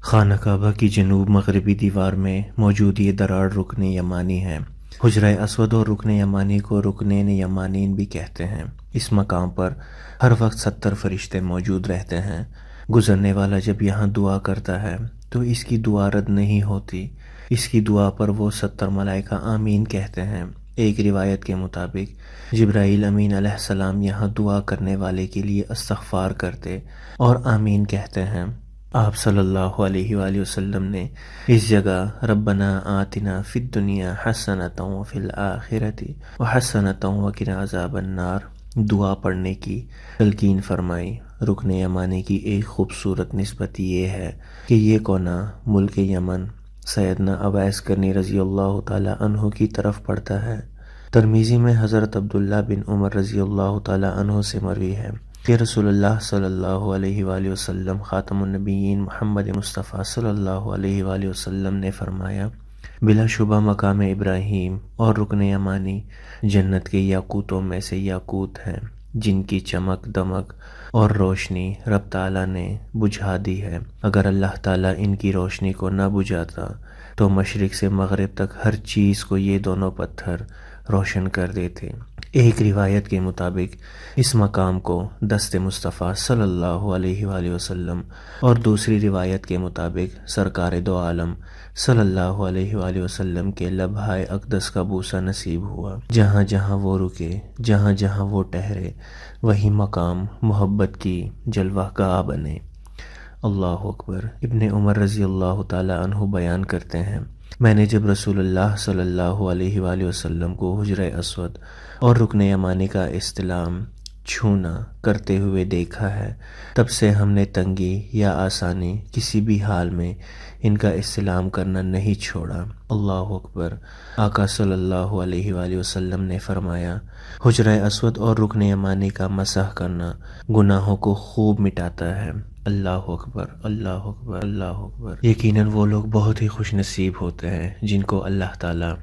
خانہ کعبہ کی جنوب مغربی دیوار میں موجود یہ دراڑ رکن یمانی ہے۔ حجرہ اسود اور رکن یمانی کو رکنین یمانین بھی کہتے ہیں۔ اس مقام پر ہر وقت 70 فرشتے موجود رہتے ہیں۔ گزرنے والا جب یہاں دعا کرتا ہے تو اس کی دعا رد نہیں ہوتی۔ اس کی دعا پر وہ 70 ملائکہ آمین کہتے ہیں۔ ایک روایت کے مطابق جبرائیل امین علیہ السلام یہاں دعا کرنے والے کے لیے استغفار کرتے اور آمین کہتے ہیں۔ آپ صلی اللہ علیہ وآلہ وسلم نے اس جگہ ربنا آتنا فی الدنیا حسنۃ وفی الآخرۃ وحسنۃ وقنا عذاب النار دعا پڑھنے کی تلقین فرمائی۔ رکن یمانی کی ایک خوبصورت نسبت یہ ہے کہ یہ کونا ملک یمن سیدنا اویس کرنی رضی اللہ تعالی عنہ کی طرف پڑتا ہے۔ ترمذی میں حضرت عبداللہ بن عمر رضی اللہ تعالی عنہ سے مروی ہے کہ رسول اللہ صلی اللہ علیہ وآلہ وسلم خاتم النبیین محمد مصطفیٰ صلی اللہ علیہ وآلہ وسلم نے فرمایا، بلا شبہ مقام ابراہیم اور رکن یمانی جنت کے یاقوتوں میں سے یاقوت ہیں، جن کی چمک دمک اور روشنی رب تعالیٰ نے بجھا دی ہے۔ اگر اللہ تعالیٰ ان کی روشنی کو نہ بجھاتا تو مشرق سے مغرب تک ہر چیز کو یہ دونوں پتھر روشن کر دیتے۔ ایک روایت کے مطابق اس مقام کو دست مصطفیٰ صلی اللہ علیہ وآلہ وسلم اور دوسری روایت کے مطابق سرکار دو عالم صلی اللہ علیہ وآلہ وسلم کے لبہائے اقدس کا بوسہ نصیب ہوا۔ جہاں جہاں وہ رکے، جہاں جہاں وہ ٹھہرے، وہی مقام محبت کی جلوہ گاہ بنے۔ اللہ اکبر۔ ابن عمر رضی اللہ تعالی عنہ بیان کرتے ہیں، میں نے جب رسول اللہ صلی اللہ علیہ وآلہ وسلم کو حجرہ اسود اور رکن یمانی کا استلام چھونا کرتے ہوئے دیکھا ہے، تب سے ہم نے تنگی یا آسانی کسی بھی حال میں ان کا استلام کرنا نہیں چھوڑا۔ اللہ اکبر۔ آقا صلی اللہ علیہ وآلہ وسلم نے فرمایا، حجرہ اسود اور رکن یمانی کا مسح کرنا گناہوں کو خوب مٹاتا ہے۔ اللہ اکبر، اللہ اکبر، اللہ اکبر۔ یقیناً وہ لوگ بہت ہی خوش نصیب ہوتے ہیں جن کو اللہ تعالیٰ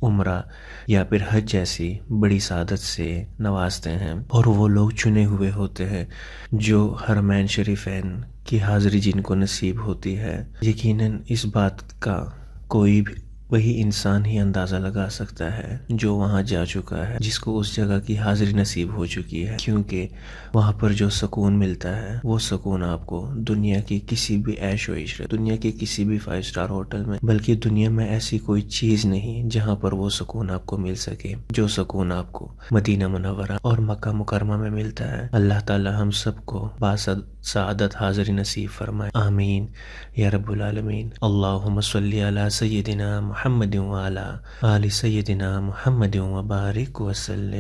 عمرہ یا پھر حج جیسی بڑی سعادت سے نوازتے ہیں، اور وہ لوگ چنے ہوئے ہوتے ہیں جو حرمین شریفین کی حاضری جن کو نصیب ہوتی ہے۔ یقیناً اس بات کا کوئی بھی وہی انسان ہی اندازہ لگا سکتا ہے جو وہاں جا چکا ہے، جس کو اس جگہ کی حاضری نصیب ہو چکی ہے، کیونکہ وہاں پر جو سکون ملتا ہے وہ سکون آپ کو دنیا کی کسی بھی عیش و عشرت، دنیا کے کسی بھی 5 اسٹار ہوٹل میں، بلکہ دنیا میں ایسی کوئی چیز نہیں جہاں پر وہ سکون آپ کو مل سکے جو سکون آپ کو مدینہ منورہ اور مکہ مکرمہ میں ملتا ہے۔ اللہ تعالی ہم سب کو سعادت حاضری نصیب فرمائے، آمین یا رب العالمین۔ اللہم صلی علی سیدنا محمد وعلی آل سیدنا محمد وبارک وسلم۔